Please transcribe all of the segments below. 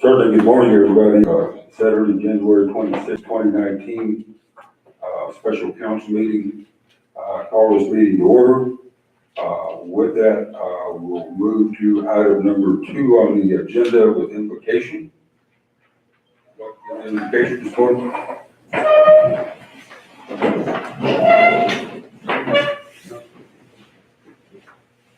Certainly, good morning, everybody. Saturday, January 26, 2019, special council meeting. Call this meeting to order. With that, we'll move to item number 2 on the agenda with invocation. Invocation this morning.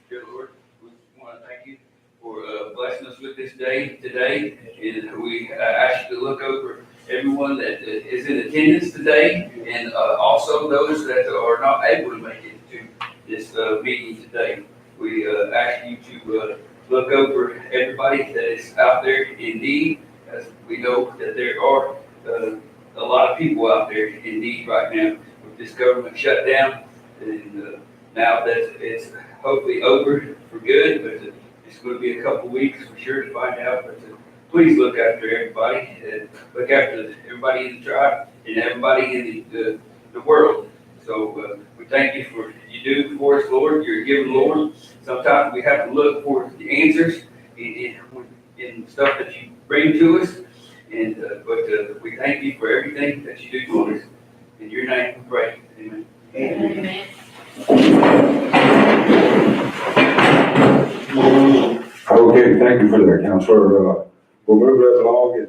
Dear Lord, we want to thank you for blessing us with this day today. And we ask you to look over everyone that is in attendance today, and also those that are not able to make it to this meeting today. We ask you to look over everybody that is out there in need, as we know that there are a lot of people out there in need right now with this government shutdown. And now that it's hopefully over for good, but it's going to be a couple weeks for sure to find out. But please look after everybody, and look after everybody in the tribe and everybody in the world. So we thank you for you do for us, Lord. You're a given Lord. Sometimes we have to look for the answers in stuff that you bring to us. And but we thank you for everything that you do for us. In your name we pray. Amen. Amen. Okay, thank you for that, Counselor. We'll move that along in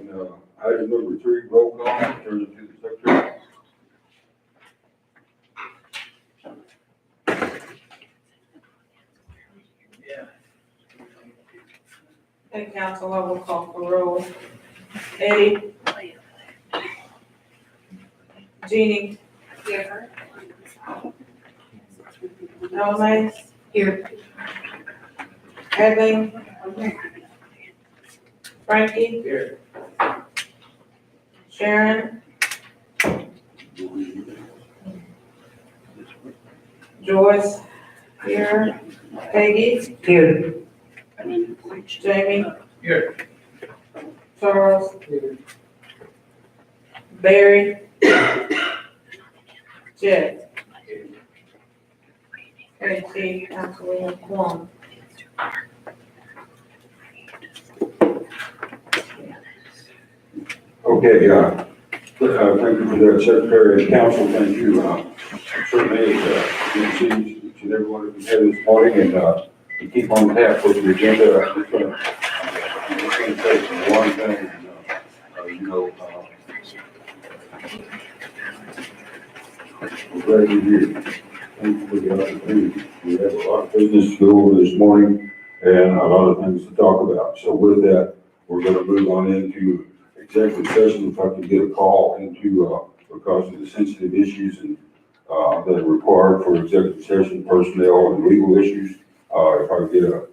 item number 3, roll call. Turn it to the secretary. Okay, council, I will call for roll. Eddie. Jeannie. Here. Gomez. Here. Kathleen. Frankie. Here. Sharon. Joyce. Here. Peggy. Here. Jamie. Here. Charles. Barry. Jeff. Okay, see, Councilwoman Plum. Okay, thank you for that, Secretary and Council. Thank you. Certainly, you can see each and every one of you here this morning, and to keep on tap with the agenda. I'm just going to say some one thing. We're glad you're here. Thank you for the opportunity. We have a lot of business to go over this morning and a lot of things to talk about. So with that, we're going to move on into executive session. If I could get a call into, because of the sensitive issues and that are required for executive session, personnel and legal issues. If I could get a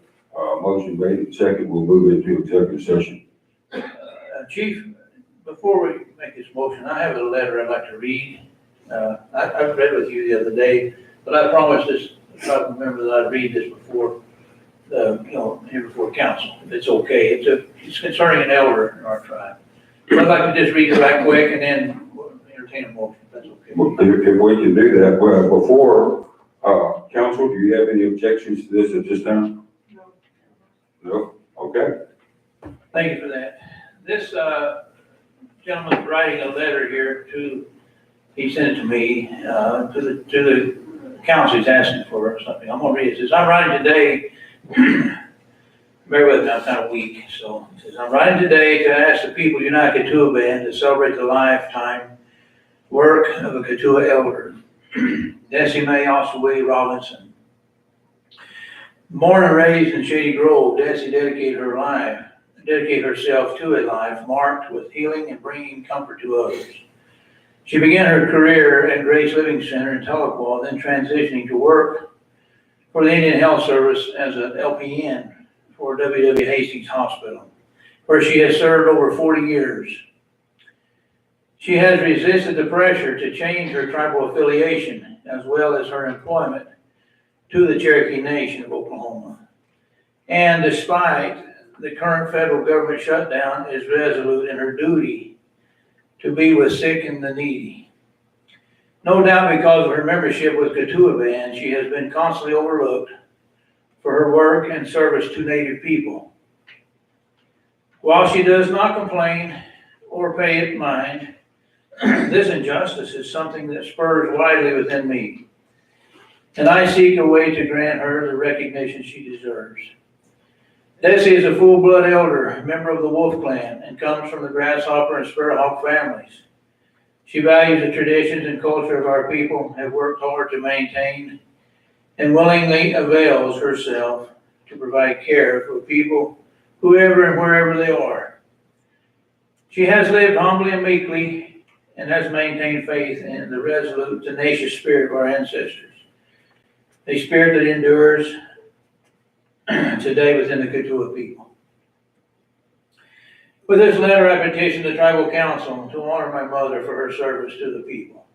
motion made and second, we'll move into executive session. Chief, before we make this motion, I have a letter I'd like to read. I've read with you the other day, but I promised this, if I remember that I'd read this before here before council, if it's okay. It's concerning an elder in our tribe. So I'd like to just read it right quick and then we'll entertain a motion, if that's okay. Well, if we can do that, well, before, council, do you have any objections to this at this time? No? Okay. Thank you for that. This gentleman's writing a letter here he sent it to me, to the council. He's asking for something. I'm gonna read it. It says, I'm writing today, bear with me, I'm kind of weak. So it says, I'm writing today to ask the People United Ketua Band to celebrate the lifetime work of a Ketua elder, Desi Mae Osaway Robinson. Born and raised in Shady Grove, Desi dedicated herself to a life marked with healing and bringing comfort to others. She began her career at Grace Living Center in Tahlequah, then transitioning to work for the Indian Health Service as an LPN for W.W. Hastings Hospital, where she has served over 40 years. She has resisted the pressure to change her tribal affiliation as well as her employment to the Cherokee Nation of Oklahoma. And despite the current federal government shutdown, is resolute in her duty to be with sick and the needy. No doubt because of her membership with Ketua Band, she has been constantly overlooked for her work and service to Native people. While she does not complain or pay it mind, this injustice is something that spurs widely within me, and I seek a way to grant her the recognition she deserves. Desi is a full-blood elder, member of the Wolf Clan, and comes from the Grasshopper and Sparrowhawk families. She values the traditions and culture of our people, have worked hard to maintain, and willingly avails herself to provide care for people, whoever and wherever they are. She has lived humbly and meekly and has maintained faith in the resolute, tenacious spirit of our ancestors, a spirit that endures today within the Kituwa people. With this letter, I petition the tribal council to honor my mother for her service to the people.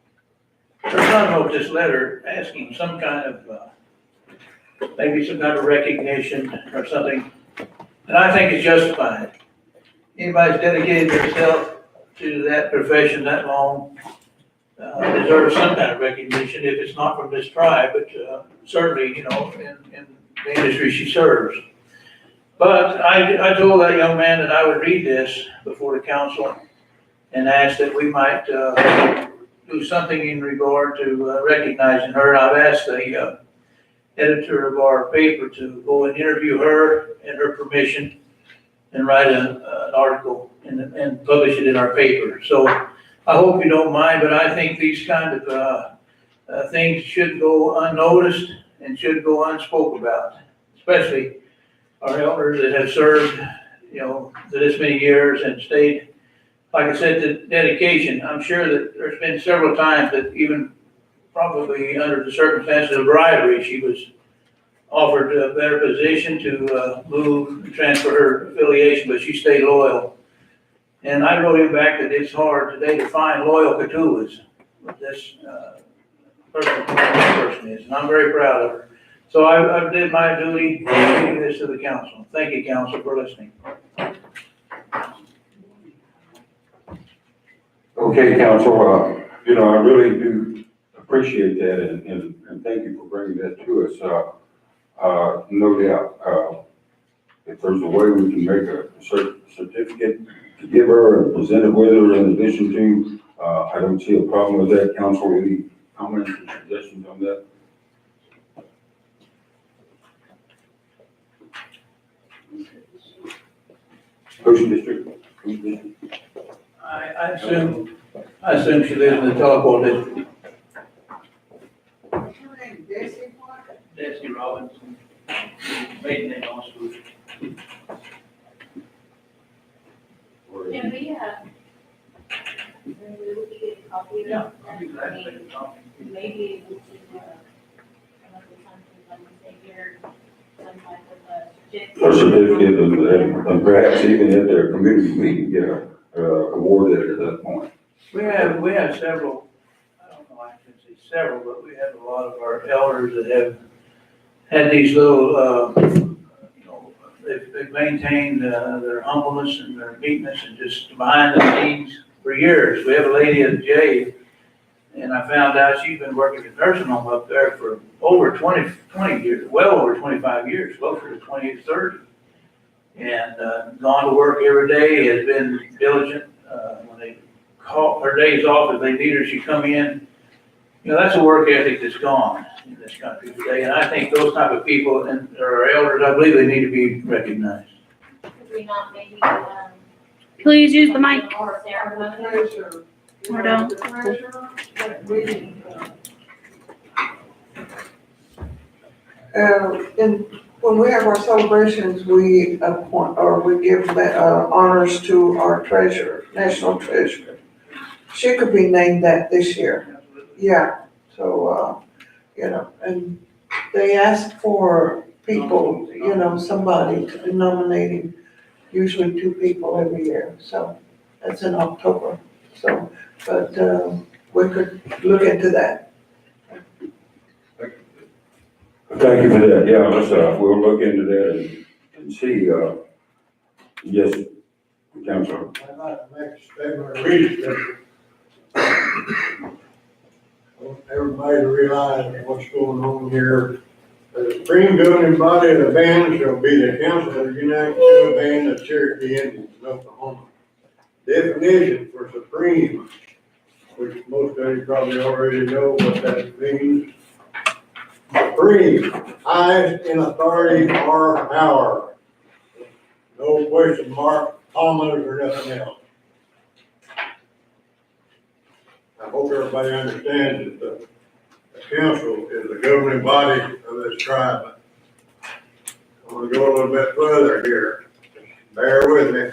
Her son wrote this letter asking some kind of, maybe some kind of recognition or something, and I think it's justified. Anybody's dedicated themselves to that profession that long deserves some kind of recognition, if it's not from this tribe, but certainly, in the industry she serves. But I told that young man that I would read this before the council and ask that we might do something in regard to recognizing her. I've asked the editor of our paper to go and interview her and her permission and write an article and publish it in our paper. So I hope you don't mind, but I think these kind of things should go unnoticed and should go unspoken about, especially our elders that have served, for this many years and stayed, like I said, the dedication. I'm sure that there's been several times that even probably under the circumstances of bribery, she was offered a better position to move and transfer her affiliation, but she stayed loyal. And I wrote him back that it's hard today to find loyal Kituwas. This person is, and I'm very proud of her. So I did my duty giving this to the council. Thank you, council, for listening. Okay, council, I really do appreciate that and thank you for bringing that to us. No doubt, if there's a way we can make a certificate to give her and present it with her in addition to, I don't see a problem with that. Council, any comments or suggestions on that? Ocean District? I assume she lives in the telephone district. Desi Robinson, maiden name on school. Can we, maybe we could get a copy of it? Yeah, I'll be glad to make a copy. Maybe we should, come up with something, like we say here, some type of A certificate and perhaps even at their community meeting, get awarded at that point. We have several, I don't know, I shouldn't say several, but we have a lot of our elders that have had these little, they've maintained their humbleness and their meekness and just behind the scenes for years. We have a lady at the jail, and I found out she's been working in nursing home up there for over 20 years, well over 25 years, closer to 20 to 30. And gone to work every day, has been diligent. When they call her days off, if they need her, she come in. That's a work ethic that's gone in this country today. And I think those type of people and our elders, I believe they need to be recognized. Could we not maybe, Please use the mic. or ceremony? Or don't. And when we have our celebrations, we appoint, or we give honors to our treasurer, national treasurer. She could be named that this year. Yeah, so, and they ask for people, somebody to be nominating, usually 2 people every year, so that's in October. So, but, we could look into that. Thank you for that. Yeah, let's, we'll look into that and see, yes, Councilor. I'd like to make a statement of leadership. I want everybody to realize what's going on here. The supreme governing body of the band shall be the Council of the United Kingdom Band of Cherokee Indians of Oklahoma. Definition for supreme, which most of you probably already know what that means. Supreme, highest in authority or power. No question mark, commas, or nothing else. I hope everybody understands that the council is the governing body of this tribe. I'm gonna go a little bit further here. Bear with me.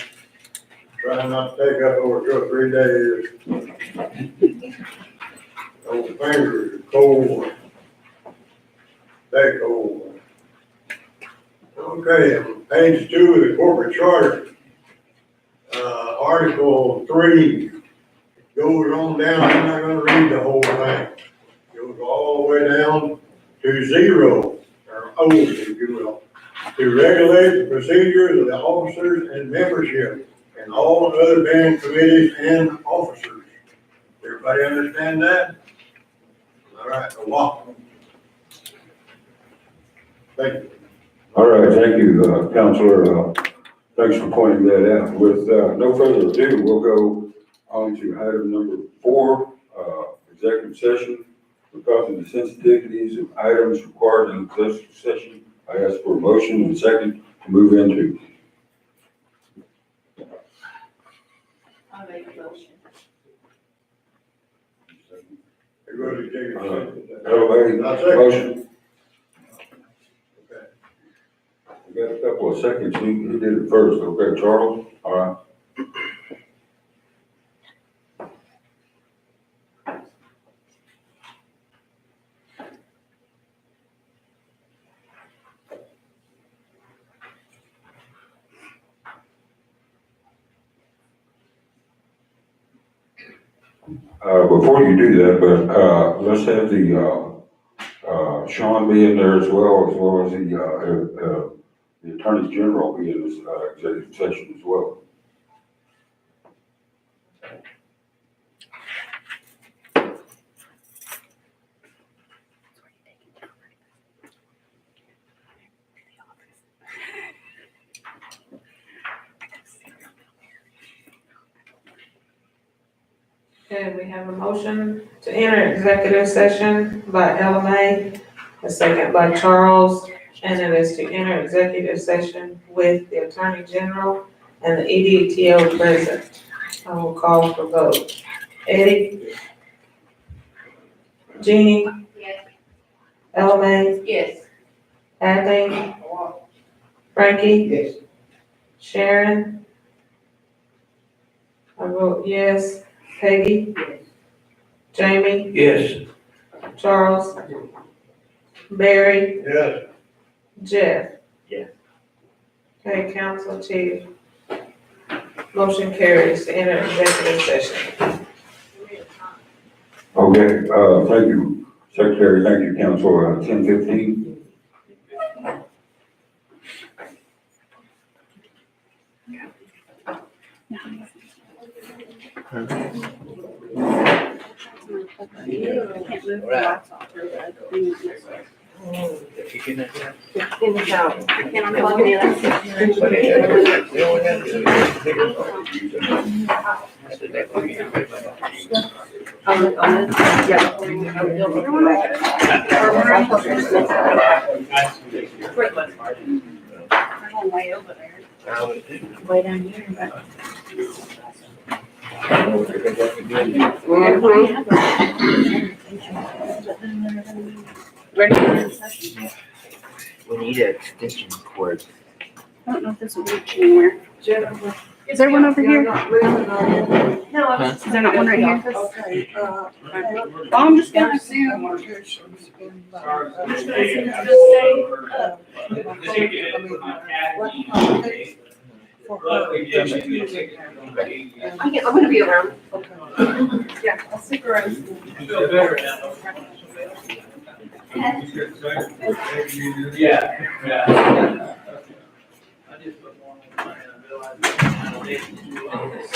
Try not to take up over 2 or 3 days. Those fingers are cold. Stay cold. Okay, on page 2 of the corporate charter, article 3 goes on down. I'm not gonna read the whole thing. Goes all the way down to 0, or O, if you will, to regulate the procedures of the officers and membership and all other band committees and officers. Everybody understand that? All right, so welcome. Thank you. All right, thank you, Counselor. Thanks for pointing that out. With no further ado, we'll go on to item number 4, executive session. Because of the sensitivities of items required in executive session, I ask for a motion and second to move into. I'll make a motion. You're going to take a Everybody, I'll second. motion. Okay. We got a couple of seconds. He did it first. Okay, Charles? All right. Before you do that, but, let's have Sean be in there as well as the Attorney General be in this, executive session as well. Okay, we have a motion to enter executive session by LMA, a second by Charles, and it is to enter executive session with the Attorney General and the EDTO present. I will call for vote. Eddie? Jeannie? Yes. LMA? Yes. Kathleen? Frankie? Yes. Sharon? I vote yes. Peggy? Jamie? Yes. Charles? Barry? Yes. Jeff? Yeah. Okay, council chief. Motion carries to enter executive session. Okay, thank you, Secretary. Thank you, Council. 10:15. Way down here, but. Ready for the session? We need an extension cord. I don't know if this will reach anywhere. Jennifer? Is there one over You're here? not living on it. No, I was. Is there not one right here? Okay, Well, I'm just gonna assume. I'm gonna be around. Yeah, I'll stick around. Yeah. I just put one on and realized.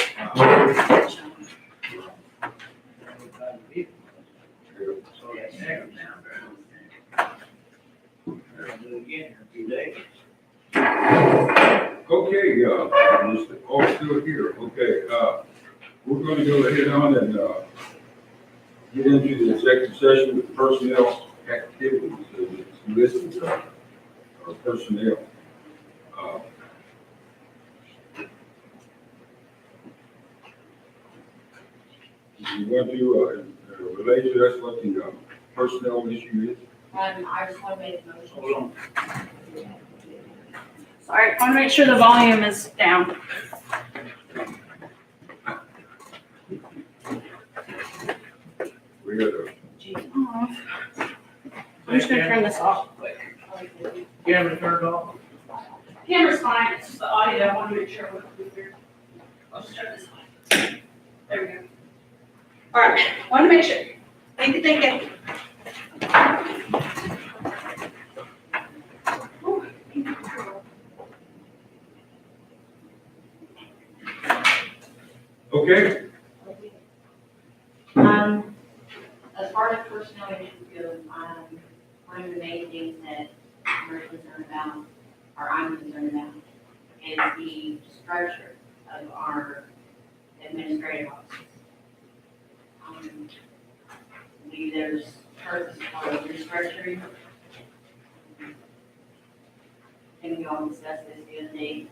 Okay, just all still here, okay, we're gonna go ahead on and, get into the executive session with personnel activities, it's listed, our personnel. Uh, You want to, relate to us what the, personnel issue is? I just want to make a motion. Hold on. Sorry, I want to make sure the volume is down. We got a, I'm just gonna turn this off quick. Camera turned off. Camera's fine, it's just the audio, I want to make sure we're clear. I'll just turn this on. There we go. All right, want to make sure. Thank you, thank you. okay, As far as personnel issues go, one of the main things that we're concerned about, or I'm concerned about, is the structure of our administrative offices. I believe there's purpose for restructuring. And we all discussed this the other day,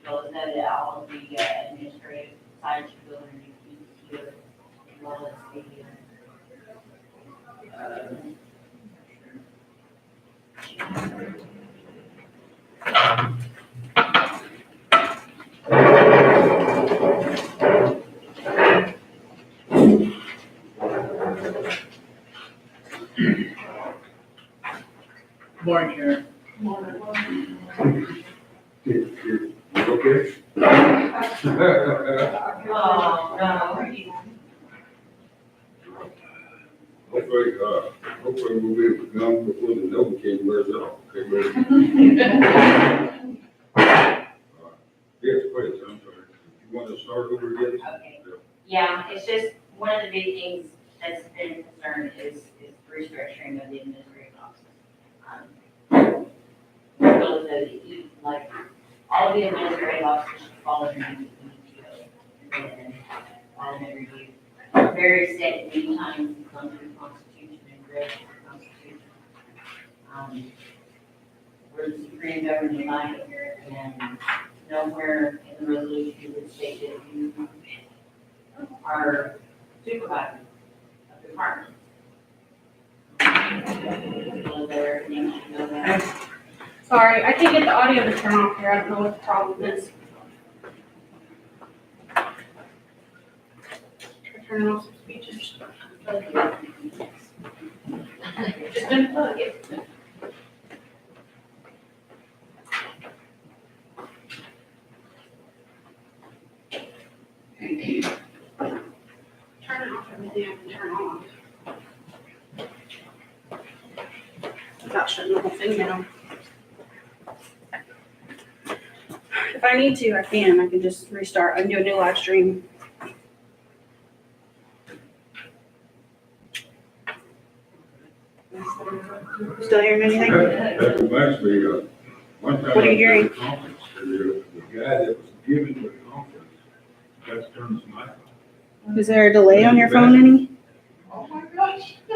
well, that all of the administrative side should go underneath here, as well as the, Morning, Sharon. okay? Hopefully we'll be able to come before the Novocaine wears off, okay, ready? Yes, please, I'm sorry. You want to start over again? Okay. Yeah, it's just, one of the big things that's been a concern is restructuring of the administrative offices. So that like, all the administrative officers should fall underneath the ETO. And on every review. Very set many times under the Constitution and read the Constitution. We're the supreme governing body, and nowhere in the resolution would state that you are supervisor of the department. So there, everything should go down. Sorry, I can't get the audio to turn off here, I don't know what the problem is. Turn off some speeches. Just unplug it. Turn off everything I can turn on. Without shutting the whole thing down. If I need to, I can. I can just restart. I can do a new live stream. Still hearing anything? That reminds me, one time. What are you hearing? I was at a conference, the guy that was giving the conference, got to turn his mic on. Is there a delay on your phone any? Oh my gosh. So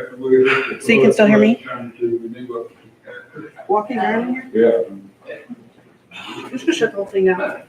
after we hit the. So you can still hear me? Trying to renew up. Walking around here? Yeah. I'm just gonna shut the whole thing down.